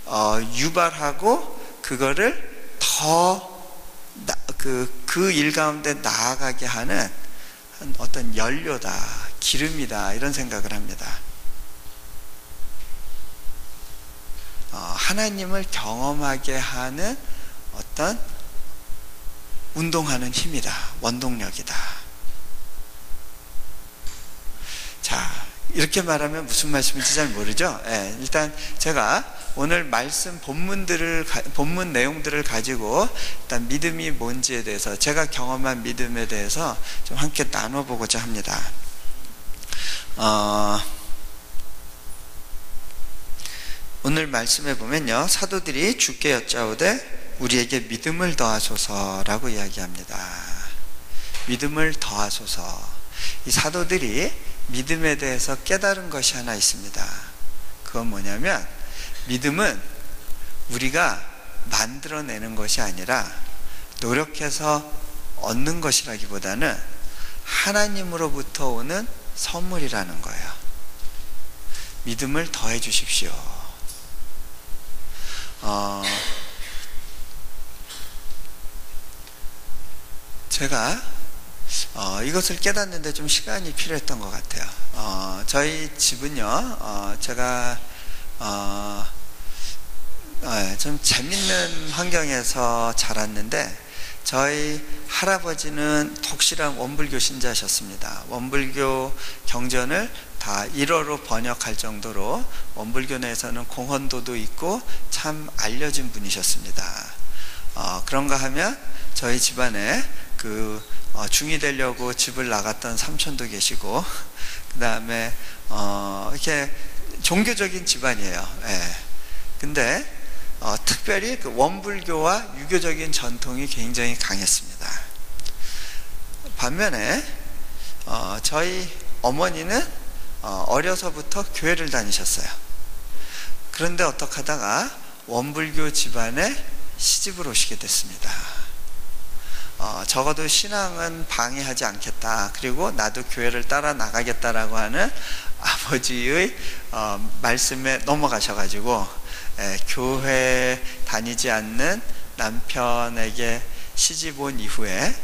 유발하고 그거를 더 그 일 가운데 나아가게 하는 어떤 연료다, 기름이다, 이런 생각을 합니다. 하나님을 경험하게 하는 어떤 운동하는 힘이다, 원동력이다. 자, 이렇게 말하면 무슨 말씀인지 잘 모르죠? 예, 일단 제가 오늘 말씀 본문 내용들을 가지고 일단 믿음이 뭔지에 대해서, 제가 경험한 믿음에 대해서 좀 함께 나눠보고자 합니다. 오늘 말씀에 보면요, 사도들이 주께 여짜오되 우리에게 믿음을 더하소서라고 이야기합니다. 믿음을 더하소서. 이 사도들이 믿음에 대해서 깨달은 것이 하나 있습니다. 그건 뭐냐면, 믿음은 우리가 만들어내는 것이 아니라 노력해서 얻는 것이라기보다는 하나님으로부터 오는 선물이라는 거예요. 믿음을 더해 주십시오. 제가 이것을 깨닫는데 좀 시간이 필요했던 것 같아요. 저희 집은요, 제가 좀 재밌는 환경에서 자랐는데, 저희 할아버지는 독실한 원불교 신자셨습니다. 원불교 경전을 다 일어로 번역할 정도로 원불교 내에서는 공헌도도 있고 참 알려진 분이셨습니다. 그런가 하면 저희 집안에 중이 되려고 집을 나갔던 삼촌도 계시고, 그 다음에 이렇게 종교적인 집안이에요. 예. 근데 특별히 그 원불교와 유교적인 전통이 굉장히 강했습니다. 반면에 저희 어머니는 어려서부터 교회를 다니셨어요. 그런데 어떻게 하다가 원불교 집안에 시집을 오시게 됐습니다. 적어도 신앙은 방해하지 않겠다, 그리고 나도 교회를 따라 나가겠다라고 하는 아버지의 말씀에 넘어가셔가지고, 교회 다니지 않는 남편에게 시집 온 이후에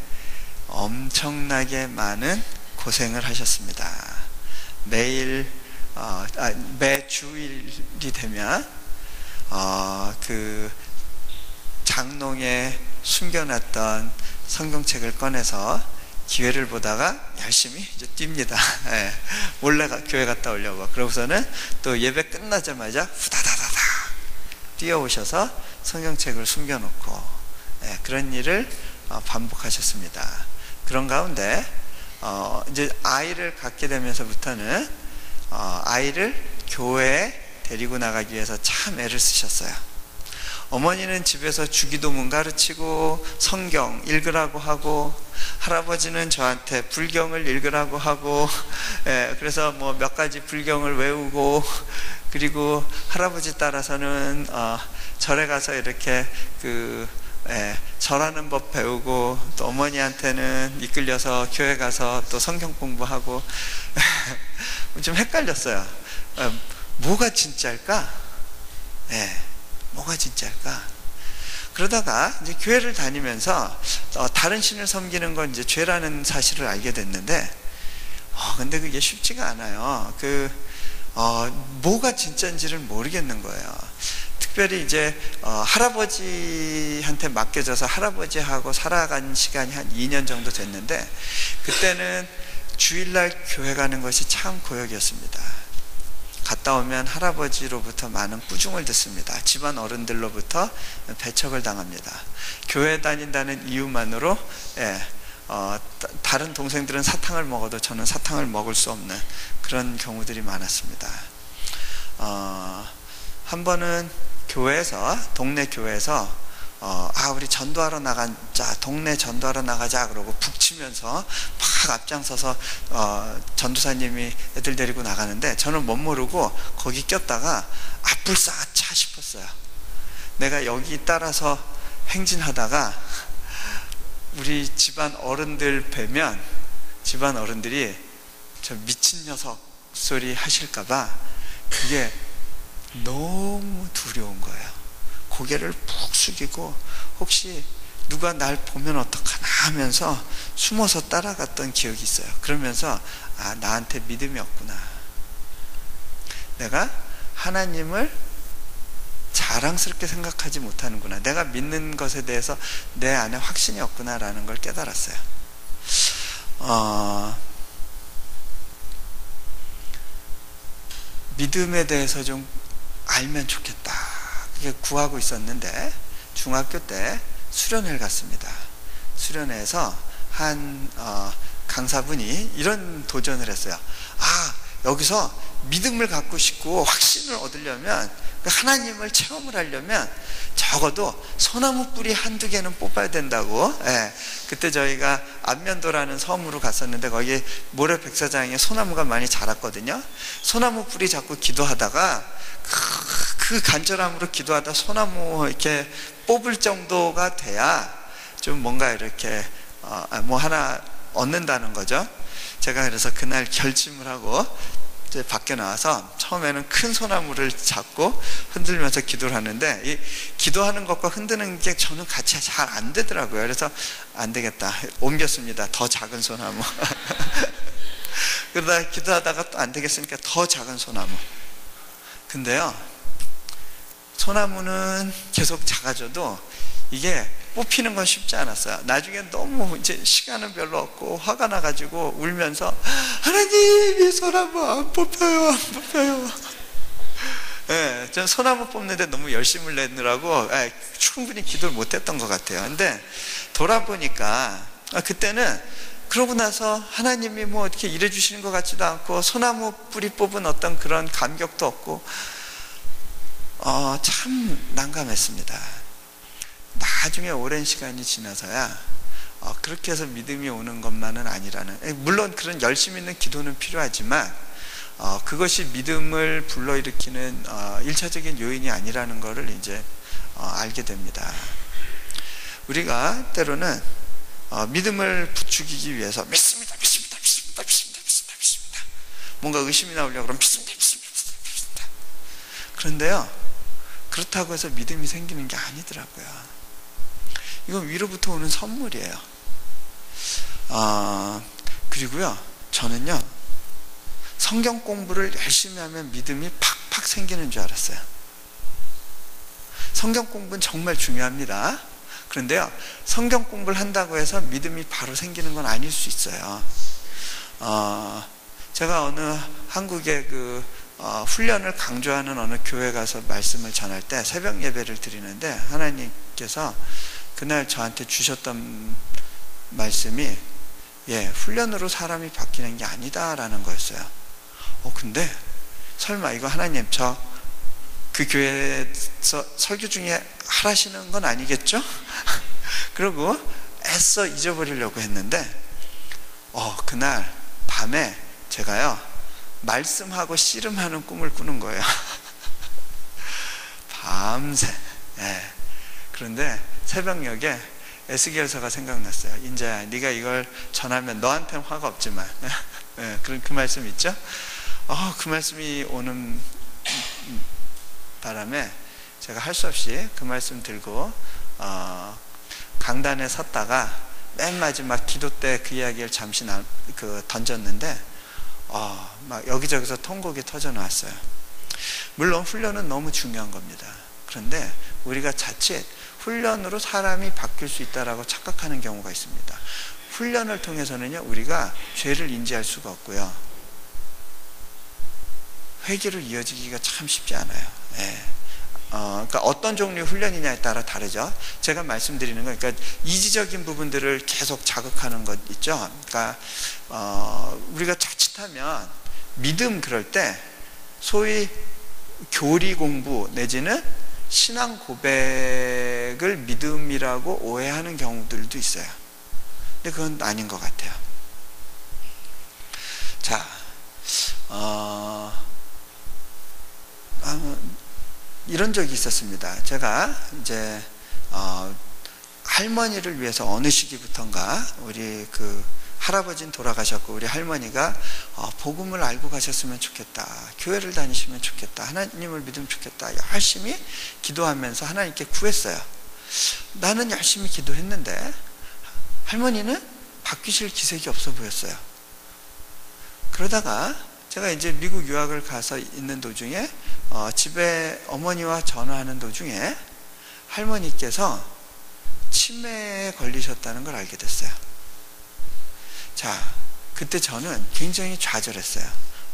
엄청나게 많은 고생을 하셨습니다. 매 주일이 되면 그 장롱에 숨겨놨던 성경책을 꺼내서 기회를 보다가 열심히 이제 뜁니다. 예, 몰래 교회 갔다 오려고. 그러고서는 또 예배 끝나자마자 후다다다다 뛰어오셔서 성경책을 숨겨놓고, 그런 일을 반복하셨습니다. 그런 가운데 이제 아이를 갖게 되면서부터는 아이를 교회에 데리고 나가기 위해서 참 애를 쓰셨어요. 어머니는 집에서 주기도문 가르치고 성경 읽으라고 하고, 할아버지는 저한테 불경을 읽으라고 하고, 그래서 뭐 몇 가지 불경을 외우고, 그리고 할아버지 따라서는 절에 가서 이렇게 절하는 법 배우고, 또 어머니한테는 이끌려서 교회 가서 또 성경 공부하고 좀 헷갈렸어요. 뭐가 진짜일까? 뭐가 진짜일까? 그러다가 이제 교회를 다니면서 다른 신을 섬기는 건 이제 죄라는 사실을 알게 됐는데, 근데 그게 쉽지가 않아요. 뭐가 진짜인지를 모르겠는 거예요. 특별히 이제 할아버지한테 맡겨져서 할아버지하고 살아간 시간이 한 2년 정도 됐는데, 그때는 주일날 교회 가는 것이 참 고역이었습니다. 갔다 오면 할아버지로부터 많은 꾸중을 듣습니다. 집안 어른들로부터 배척을 당합니다. 교회 다닌다는 이유만으로 다른 동생들은 사탕을 먹어도 저는 사탕을 먹을 수 없는 그런 경우들이 많았습니다. 한 번은 동네 교회에서 우리 전도하러 나가자, 동네 전도하러 나가자 그러고 북치면서 막 앞장서서 전도사님이 애들 데리고 나가는데, 저는 못 모르고 거기 꼈다가 아뿔싸차 싶었어요. 내가 여기 따라서 행진하다가 우리 집안 어른들 뵈면 집안 어른들이 저 미친 녀석 소리 하실까봐 그게 너무 두려운 거예요. 고개를 푹 숙이고 혹시 누가 날 보면 어떡하나 하면서 숨어서 따라갔던 기억이 있어요. 그러면서 나한테 믿음이 없구나, 내가 하나님을 자랑스럽게 생각하지 못하는구나, 내가 믿는 것에 대해서 내 안에 확신이 없구나라는 걸 깨달았어요. 믿음에 대해서 좀 알면 좋겠다, 그게 구하고 있었는데 중학교 때 수련회를 갔습니다. 수련회에서 한 강사분이 이런 도전을 했어요. 여기서 믿음을 갖고 싶고 확신을 얻으려면, 하나님을 체험을 하려면 적어도 소나무 뿌리 한두 개는 뽑아야 된다고. 그때 저희가 안면도라는 섬으로 갔었는데 거기 모래 백사장에 소나무가 많이 자랐거든요. 소나무 뿌리 잡고 기도하다가 그 간절함으로 기도하다 소나무 이렇게 뽑을 정도가 돼야 좀 뭔가 이렇게 뭐 하나 얻는다는 거죠. 제가 그래서 그날 결심을 하고 이제 밖에 나와서 처음에는 큰 소나무를 잡고 흔들면서 기도를 하는데, 이 기도하는 것과 흔드는 게 저는 같이 잘 안 되더라고요. 그래서 안 되겠다, 옮겼습니다. 더 작은 소나무. 그러다 기도하다가 또 안 되겠으니까 더 작은 소나무. 근데요, 소나무는 계속 작아져도 이게 뽑히는 건 쉽지 않았어요. 나중에 너무 이제 시간은 별로 없고 화가 나가지고 울면서, 하나님, 이 소나무 안 뽑혀요, 안 뽑혀요. 전 소나무 뽑는데 너무 열심을 내느라고 충분히 기도를 못했던 것 같아요. 근데 돌아보니까 그때는 그러고 나서 하나님이 뭐 어떻게 일해 주시는 것 같지도 않고 소나무 뿌리 뽑은 어떤 그런 감격도 없고 참 난감했습니다. 나중에 오랜 시간이 지나서야 그렇게 해서 믿음이 오는 것만은 아니라는, 물론 그런 열심 있는 기도는 필요하지만 그것이 믿음을 불러일으키는 1차적인 요인이 아니라는 것을 이제 알게 됩니다. 우리가 때로는 믿음을 부추기기 위해서 믿습니다, 믿습니다, 믿습니다, 믿습니다, 믿습니다, 믿습니다, 뭔가 의심이 나오려고 그러면 믿습니다, 믿습니다, 믿습니다. 그런데요, 그렇다고 해서 믿음이 생기는 게 아니더라고요. 이건 위로부터 오는 선물이에요. 그리고요, 저는요, 성경 공부를 열심히 하면 믿음이 팍팍 생기는 줄 알았어요. 성경 공부는 정말 중요합니다. 그런데요, 성경 공부를 한다고 해서 믿음이 바로 생기는 건 아닐 수 있어요. 제가 어느 한국의 훈련을 강조하는 어느 교회 가서 말씀을 전할 때 새벽 예배를 드리는데, 하나님께서 그날 저한테 주셨던 말씀이 훈련으로 사람이 바뀌는 게 아니다라는 거였어요. 근데 설마 이거 하나님 저 그 교회에서 설교 중에 하라시는 건 아니겠죠? 그러고 애써 잊어버리려고 했는데 그날 밤에 제가요, 말씀하고 씨름하는 꿈을 꾸는 거예요. 밤새. 그런데 새벽녘에 에스겔서가 생각났어요. 인자야, 네가 이걸 전하면 너한테는 화가 없지만 그런 그 말씀 있죠? 그 말씀이 오는 바람에 제가 할 수 없이 그 말씀 들고 강단에 섰다가 맨 마지막 기도 때 그 이야기를 잠시 던졌는데 막 여기저기서 통곡이 터져 나왔어요. 물론 훈련은 너무 중요한 겁니다. 그런데 우리가 자칫 훈련으로 사람이 바뀔 수 있다라고 착각하는 경우가 있습니다. 훈련을 통해서는요, 우리가 죄를 인지할 수가 없고요, 회개로 이어지기가 참 쉽지 않아요. 그러니까 어떤 종류의 훈련이냐에 따라 다르죠. 제가 말씀드리는 건, 그러니까 이지적인 부분들을 계속 자극하는 것 있죠. 그러니까 우리가 자칫하면 믿음, 그럴 때 소위 교리 공부 내지는 신앙 고백을 믿음이라고 오해하는 경우들도 있어요. 근데 그건 아닌 것 같아요. 자, 이런 적이 있었습니다. 제가 이제 할머니를 위해서 어느 시기부턴가 우리 할아버지는 돌아가셨고 우리 할머니가 복음을 알고 가셨으면 좋겠다, 교회를 다니시면 좋겠다, 하나님을 믿으면 좋겠다, 열심히 기도하면서 하나님께 구했어요. 나는 열심히 기도했는데 할머니는 바뀌실 기색이 없어 보였어요. 그러다가 제가 이제 미국 유학을 가서 있는 도중에 집에 어머니와 전화하는 도중에 할머니께서 치매에 걸리셨다는 걸 알게 됐어요. 자, 그때 저는 굉장히 좌절했어요.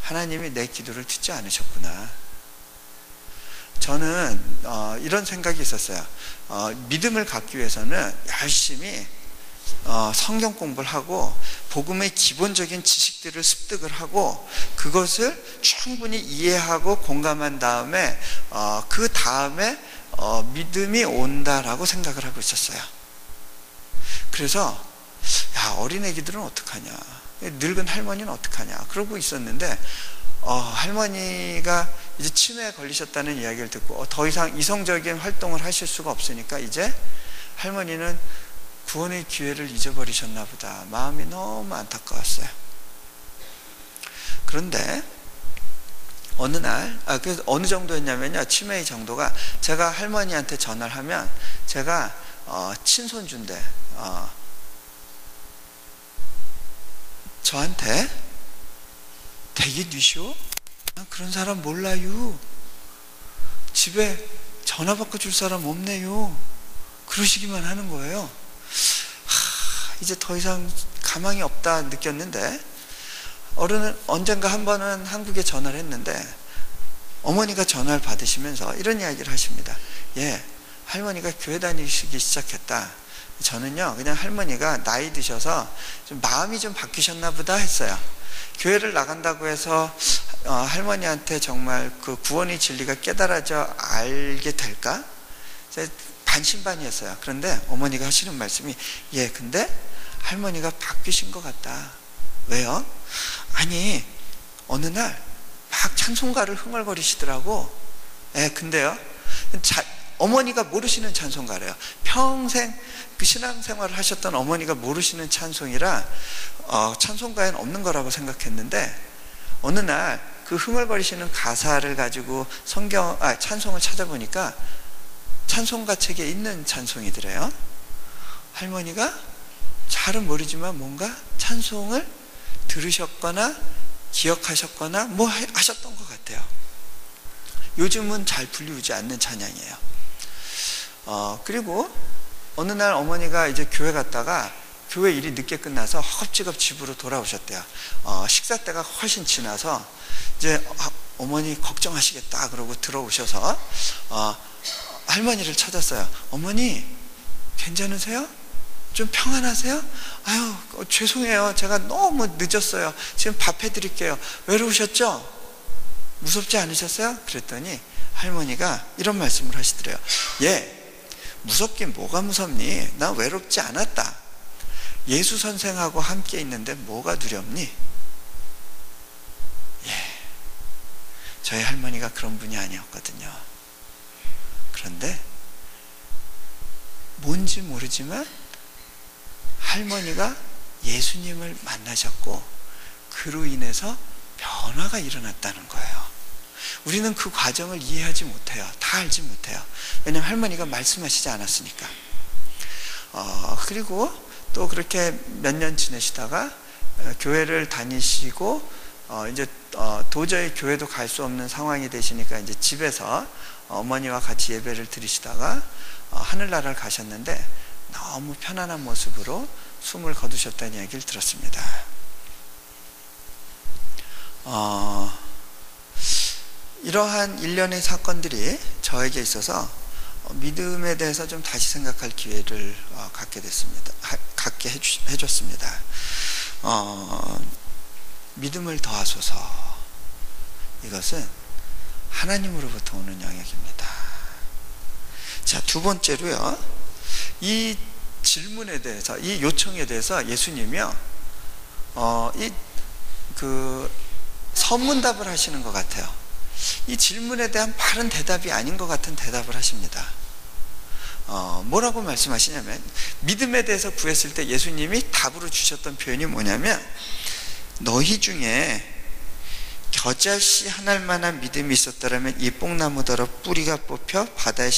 하나님이 내 기도를 듣지 않으셨구나. 저는 이런 생각이 있었어요. 믿음을 갖기 위해서는 열심히 성경 공부를 하고 복음의 기본적인 지식들을 습득을 하고 그것을 충분히 이해하고 공감한 다음에 그 다음에 믿음이 온다라고 생각을 하고 있었어요. 그래서 야, 어린애기들은 어떡하냐, 늙은 할머니는 어떡하냐 그러고 있었는데 할머니가 이제 치매에 걸리셨다는 이야기를 듣고 더 이상 이성적인 활동을 하실 수가 없으니까 이제 할머니는 구원의 기회를 잊어버리셨나 보다. 마음이 너무 안타까웠어요. 그런데 어느 날, 그래서 어느 정도였냐면요, 치매의 정도가 제가 할머니한테 전화를 하면 제가 친손주인데 저한테 댁이 뉘시오? 그런 사람 몰라요. 집에 전화 받고 줄 사람 없네요. 그러시기만 하는 거예요. 이제 더 이상 가망이 없다 느꼈는데 어른은 언젠가 한 번은 한국에 전화를 했는데 어머니가 전화를 받으시면서 이런 이야기를 하십니다. 예, 할머니가 교회 다니시기 시작했다. 저는요, 그냥 할머니가 나이 드셔서 좀 마음이 좀 바뀌셨나 보다 했어요. 교회를 나간다고 해서 할머니한테 정말 그 구원의 진리가 깨달아져 알게 될까? 반신반의했어요. 그런데 어머니가 하시는 말씀이, 예, 근데 할머니가 바뀌신 것 같다. 왜요? 아니, 어느 날 막 찬송가를 흥얼거리시더라고. 예, 근데요, 어머니가 모르시는 찬송가래요. 평생 그 신앙생활을 하셨던 어머니가 모르시는 찬송이라 찬송가에는 없는 거라고 생각했는데 어느 날 그 흥얼거리시는 가사를 가지고 찬송을 찾아보니까 찬송가 책에 있는 찬송이더래요. 할머니가 잘은 모르지만 뭔가 찬송을 들으셨거나 기억하셨거나 뭐 하셨던 것 같아요. 요즘은 잘 불리우지 않는 찬양이에요. 그리고 어느 날 어머니가 이제 교회 갔다가 교회 일이 늦게 끝나서 허겁지겁 집으로 돌아오셨대요. 식사 때가 훨씬 지나서 이제 어머니 걱정하시겠다 그러고 들어오셔서 할머니를 찾았어요. 어머니 괜찮으세요? 좀 평안하세요? 아유, 죄송해요. 제가 너무 늦었어요. 지금 밥 해드릴게요. 외로우셨죠? 무섭지 않으셨어요? 그랬더니 할머니가 이런 말씀을 하시더래요. 예, 무섭긴 뭐가 무섭니? 나 외롭지 않았다. 예수 선생하고 함께 있는데 뭐가 두렵니? 예, 저희 할머니가 그런 분이 아니었거든요. 그런데 뭔지 모르지만 할머니가 예수님을 만나셨고 그로 인해서 변화가 일어났다는 거예요. 우리는 그 과정을 이해하지 못해요. 다 알지 못해요. 왜냐하면 할머니가 말씀하시지 않았으니까. 그리고 또 그렇게 몇 년 지내시다가 교회를 다니시고 이제 도저히 교회도 갈 수 없는 상황이 되시니까 이제 집에서 어머니와 같이 예배를 드리시다가 하늘나라를 가셨는데 너무 편안한 모습으로 숨을 거두셨다는 이야기를 들었습니다. 이러한 일련의 사건들이 저에게 있어서 믿음에 대해서 좀 다시 생각할 기회를 갖게 해줬습니다. 믿음을 더하소서. 이것은 하나님으로부터 오는 영역입니다. 자, 두 번째로요, 이 질문에 대해서, 이 요청에 대해서 예수님이요, 선문답을 하시는 것 같아요. 이 질문에 대한 바른 대답이 아닌 것 같은 대답을 하십니다. 뭐라고 말씀하시냐면, 믿음에 대해서 구했을 때 예수님이 답으로 주셨던 표현이 뭐냐면, 너희 중에 겨자씨 하나만한 믿음이 있었더라면 이 뽕나무더러 뿌리가 뽑혀 바다에